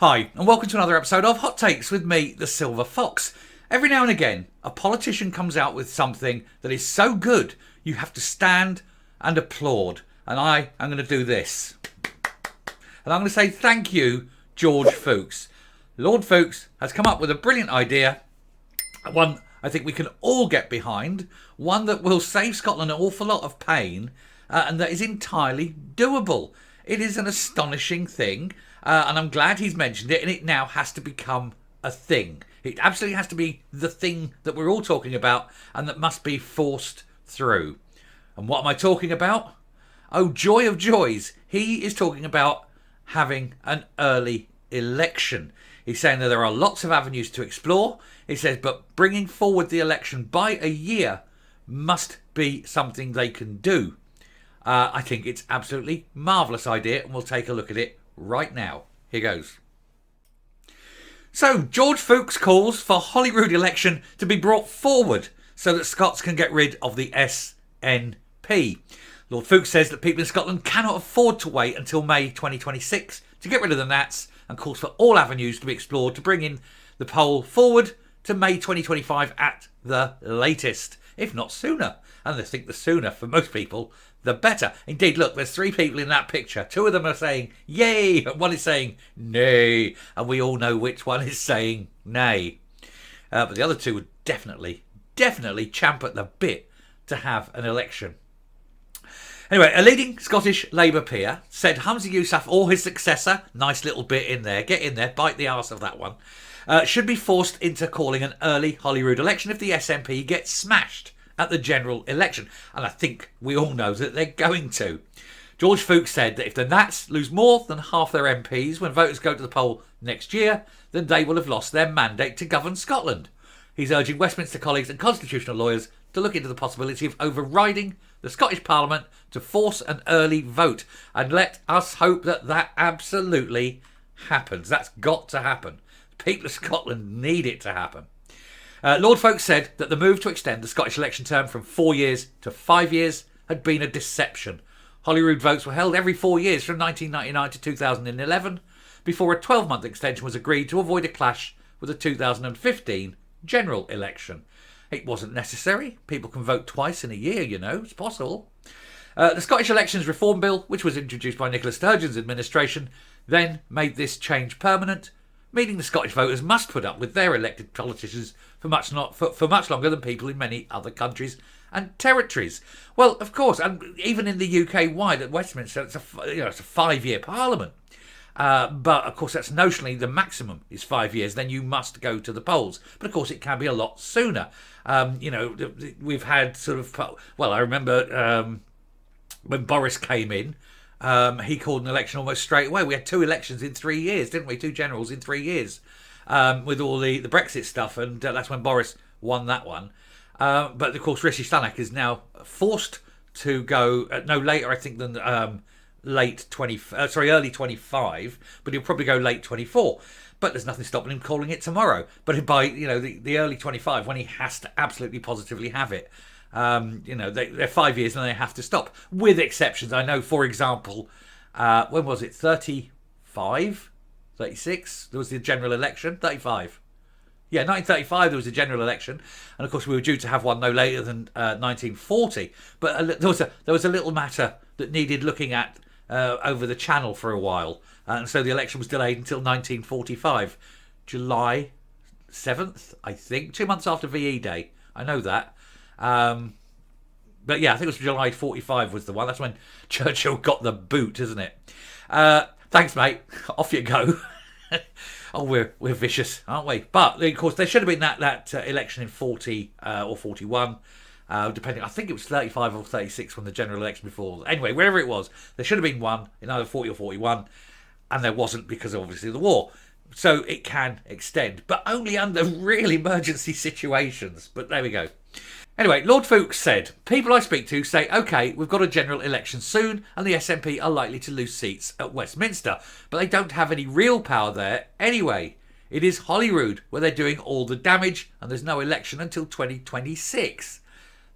Hi, and welcome to another episode of Hot Takes with me, the Silver Fox. Every now and again, a politician comes out with something that is so good, you have to stand and applaud. And I am going to do this. And I'm going to say thank you, George Foulkes. Lord Foulkes has come up with a brilliant idea, one I think we can all get behind, one that will save Scotland an awful lot of pain, and that is entirely doable. It is an astonishing thing, and I'm glad he's mentioned it, and it now has to become a thing. It absolutely has to be the thing that we're all talking about, and that must be forced through. And what am I talking about? Oh, joy of joys. He is talking about having an early election. He's saying that there are lots of avenues to explore. He says, but bringing forward the election by a year must be something they can do. I think it's absolutely marvellous idea, and we'll take a look at it right now. Here goes. So, George Foulkes calls for Holyrood election to be brought forward so that Scots can get rid of the SNP. Lord Foulkes says that people in Scotland cannot afford to wait until May 2026 to get rid of the Nats, and calls for all avenues to be explored to bring in the poll forward to May 2025 at the latest, if not sooner. And I think the sooner for most people, the better. Indeed, look, there's three people in that picture. Two of them are saying yay, and one is saying nay, and we all know which one is saying nay. But the other two would definitely champ at the bit to have an election. Anyway, a leading Scottish Labour peer said Humza Yousaf or his successor, nice little bit in there, get in there, bite the arse of that one, should be forced into calling an early Holyrood election if the SNP gets smashed at the general election. And I think we all know that they're going to. George Foulkes said that if the Nats lose more than half their MPs when voters go to the poll next year, then they will have lost their mandate to govern Scotland. He's urging Westminster colleagues and constitutional lawyers to look into the possibility of overriding the Scottish Parliament to force an early vote. And let us hope that that absolutely happens. That's got to happen. The people of Scotland need it to happen. Lord Foulkes said that the move to extend the Scottish election term from 4 years to 5 years had been a deception. Holyrood votes were held every 4 years from 1999 to 2011 before a 12-month extension was agreed to avoid a clash with the 2015 general election. It wasn't necessary. People can vote twice in a year, you know. It's possible. The Scottish Elections Reform Bill, which was introduced by Nicola Sturgeon's administration, then made this change permanent, meaning the Scottish voters must put up with their elected politicians for much longer than people in many other countries and territories. Well, of course, and even in the UK-wide at Westminster, it's a 5-year parliament. But, of course, that's notionally the maximum is 5 years. Then you must go to the polls. But, of course, it can be a lot sooner. We've had sort of... Well, I remember when Boris came in, he called an election almost straight away. We had 2 elections in 3 years, didn't we? 2 generals in 3 years with all the Brexit stuff. And that's when Boris won that one. But, of course, Rishi Sunak is now forced to go no later, I think, than... early 25, but he'll probably go late 24. But there's nothing stopping him calling it tomorrow. But by the early 25, when he has to absolutely positively have it, they're 5 years and they have to stop. With exceptions, I know, for example, when was it? 35, 36. There was the general election. 35. Yeah, 1935 there was a general election, and of course we were due to have one no later than 1940. But there was a little matter that needed looking at over the channel for a while, and so the election was delayed until 1945, July 7th, I think, 2 months after VE Day. I know that. But yeah, I think it was July 45 was the one. That's when Churchill got the boot, isn't it? Thanks, mate. Off you go. Oh, we're vicious, aren't we? But, of course, there should have been that election in 40 or 41, depending. I think it was 35 or 36 when the general election before. Anyway, wherever it was, there should have been one in either 40 or 41, and there wasn't because of, obviously, the war. So it can extend, but only under real emergency situations. But there we go. Anyway, Lord Foulkes said, people I speak to say, OK, we've got a general election soon and the SNP are likely to lose seats at Westminster, but they don't have any real power there anyway. It is Holyrood where they're doing all the damage and there's no election until 2026.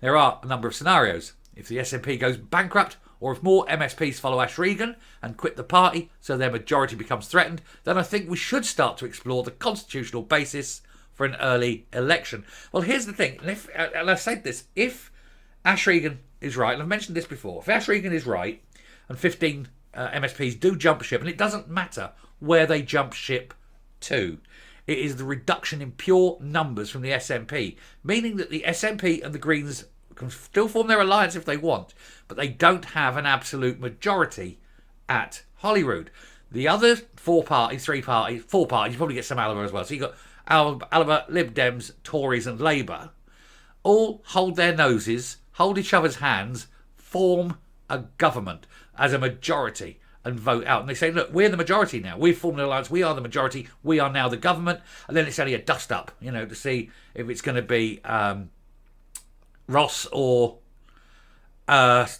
There are a number of scenarios. If the SNP goes bankrupt or if more MSPs follow Ash Regan and quit the party so their majority becomes threatened, then I think we should start to explore the constitutional basis for an early election. Well, here's the thing, and I said this, if Ash Regan is right, and I've mentioned this before, if Ash Regan is right and 15 MSPs do jump ship, and it doesn't matter where they jump ship to, it is the reduction in pure numbers from the SNP, meaning that the SNP and the Greens can still form their alliance if they want, but they don't have an absolute majority at Holyrood. The other four parties, you probably get some Alba as well. So you've got Alba, Lib Dems, Tories and Labour, all hold their noses, hold each other's hands, form a government as a majority and vote out. And they say, look, we're the majority now. We've formed an alliance. We are the majority. We are now the government. And then it's only a dust up, to see if it's going to be Ross or Salwa.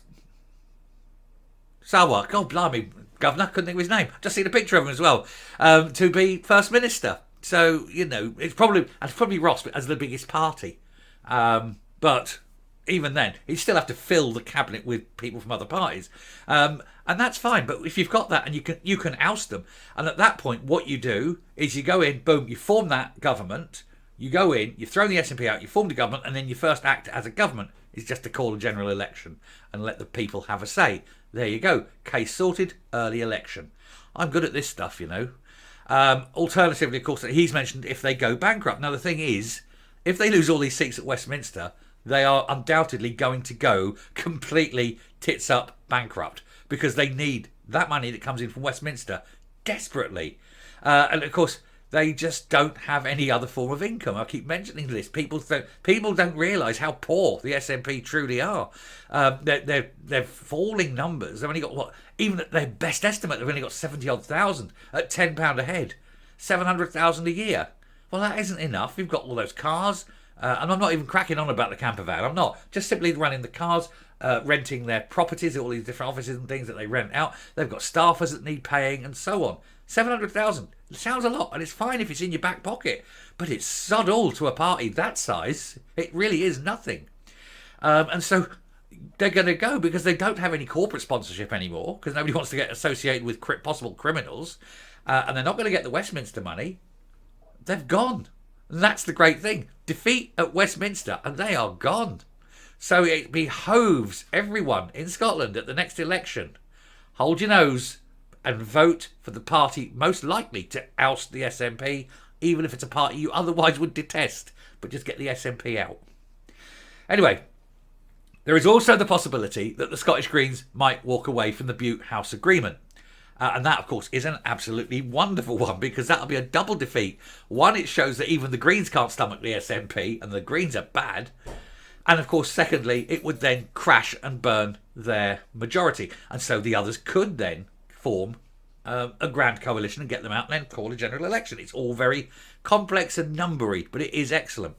God blimey, governor. Couldn't think of his name. Just seen a picture of him as well. To be First Minister. So, it's probably Ross as the biggest party. But even then, he'd still have to fill the cabinet with people from other parties. And that's fine. But if you've got that and you can oust them. And at that point, what you do is you go in, boom, you form that government. You go in, you throw the SNP out, you form the government, and then your first act as a government is just to call a general election and let the people have a say. There you go. Case sorted, early election. I'm good at this stuff, Alternatively, of course, he's mentioned if they go bankrupt. Now, the thing is, if they lose all these seats at Westminster, they are undoubtedly going to go completely tits up bankrupt because they need that money that comes in from Westminster desperately. And of course, they just don't have any other form of income. I keep mentioning this. People don't realise how poor the SNP truly are. They're falling numbers. They've only got even at their best estimate, they've only got 70-odd thousand at £10 a head, 700,000 a year. Well, that isn't enough. We've got all those cars. And I'm not even cracking on about the camper van. I'm not. Just simply running the cars, renting their properties, all these different offices and things that they rent out. They've got staffers that need paying and so on. 700,000. It sounds a lot, and it's fine if it's in your back pocket. But it's sod all to a party that size. It really is nothing. And so they're going to go because they don't have any corporate sponsorship anymore because nobody wants to get associated with possible criminals. And they're not going to get the Westminster money. They've gone. And that's the great thing. Defeat at Westminster, and they are gone. So it behoves everyone in Scotland at the next election, hold your nose and vote for the party most likely to oust the SNP, even if it's a party you otherwise would detest, but just get the SNP out. Anyway, there is also the possibility that the Scottish Greens might walk away from the Butte House Agreement. And that, of course, is an absolutely wonderful one because that'll be a double defeat. One, it shows that even the Greens can't stomach the SNP and the Greens are bad. And, of course, secondly, it would then crash and burn their majority. And so the others could then form a grand coalition and get them out and then call a general election. It's all very complex and numbery, but it is excellent.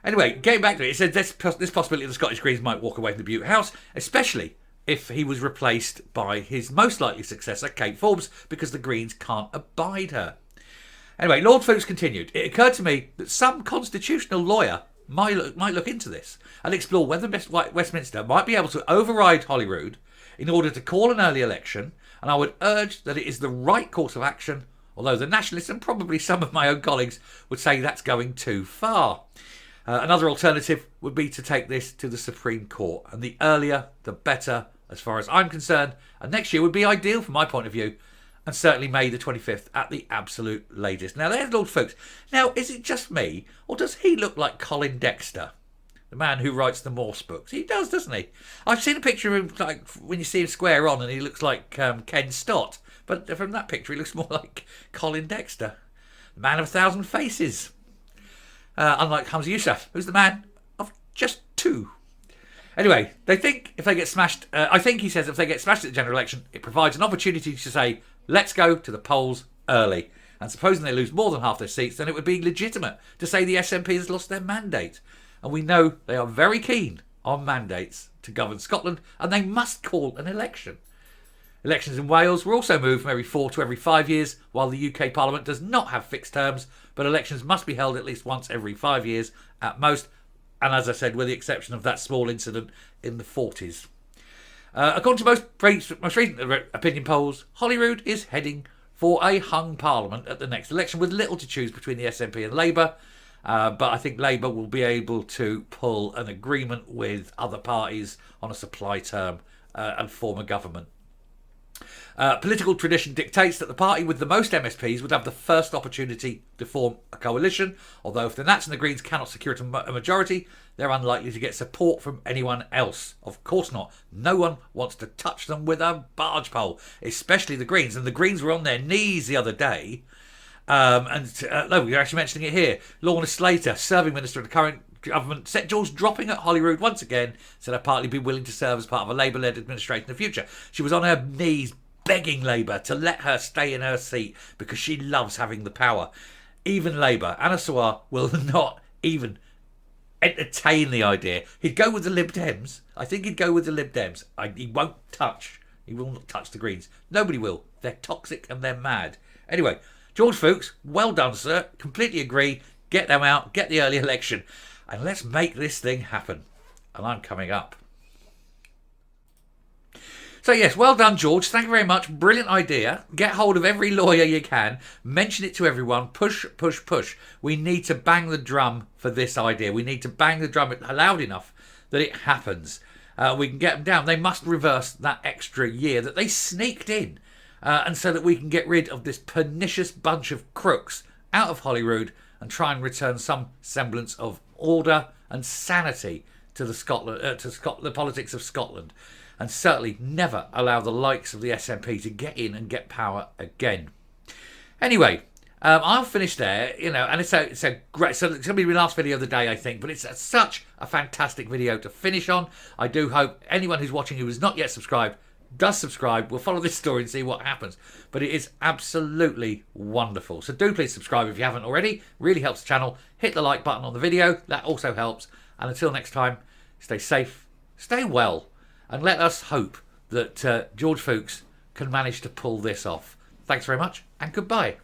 Anyway, getting back to it, it said this possibility the Scottish Greens might walk away from the Butte House, especially if he was replaced by his most likely successor, Kate Forbes, because the Greens can't abide her. Anyway, Lord Foulkes continued, it occurred to me that some constitutional lawyer might look into this and explore whether Westminster might be able to override Holyrood in order to call an early election, and I would urge that it is the right course of action, although the nationalists and probably some of my own colleagues would say that's going too far. Another alternative would be to take this to the Supreme Court, and the earlier the better as far as I'm concerned, and next year would be ideal from my point of view, and certainly May the 25th at the absolute latest. Now there's Lord Foulkes. Now, is it just me, or does he look like Colin Dexter, the man who writes the Morse books? He does, doesn't he? I've seen a picture of him, like when you see him square on, and he looks like Ken Stott, but from that picture he looks more like Colin Dexter, the man of 1,000 faces. Unlike Hamza Yousaf, who's the man of just 2. Anyway, they think if they get smashed, I think he says if they get smashed at the general election, it provides an opportunity to say, let's go to the polls early. And supposing they lose more than half their seats, then it would be legitimate to say the SNP has lost their mandate. And we know they are very keen on mandates to govern Scotland, and they must call an election. Elections in Wales were also moved from every 4 to every 5 years, while the UK Parliament does not have fixed terms, but elections must be held at least once every 5 years at most, and as I said, with the exception of that small incident in the 40s. According to most recent opinion polls, Holyrood is heading for a hung parliament at the next election, with little to choose between the SNP and Labour. But I think Labour will be able to pull an agreement with other parties on a supply term and form a government. Political tradition dictates that the party with the most MSPs would have the first opportunity to form a coalition, although if the Nats and the Greens cannot secure a majority, they're unlikely to get support from anyone else. Of course not. No one wants to touch them with a barge pole, especially the Greens. And the Greens were on their knees the other day. No, we're actually mentioning it here. Lorna Slater, serving minister of the current government, set jaws dropping at Holyrood once again, said I'd partly be willing to serve as part of a Labour-led administration in the future. She was on her knees begging Labour to let her stay in her seat because she loves having the power. Even Labour, Anna Sawar, will not even entertain the idea. He'd go with the Lib Dems. I think he'd go with the Lib Dems. He will not touch the Greens. Nobody will. They're toxic and they're mad. Anyway, George Foulkes, well done, sir. Completely agree. Get them out. Get the early election. And let's make this thing happen. And I'm coming up. So yes, well done, George. Thank you very much. Brilliant idea. Get hold of every lawyer you can. Mention it to everyone. Push, push, push. We need to bang the drum for this idea. We need to bang the drum loud enough that it happens. We can get them down. They must reverse that extra year that they sneaked in. And so that we can get rid of this pernicious bunch of crooks out of Holyrood and try and return some semblance of order and sanity to the politics of Scotland. And certainly never allow the likes of the SNP to get in and get power again. Anyway, I'll finish there, and it's a great, so it's going to be my last video of the day, I think, but it's such a fantastic video to finish on. I do hope anyone who's watching who is not yet subscribed does subscribe. We'll follow this story and see what happens. But it is absolutely wonderful. So do please subscribe if you haven't already. Really helps the channel. Hit the like button on the video. That also helps. And until next time, stay safe, stay well, and let us hope that George Foulkes can manage to pull this off. Thanks very much, and goodbye.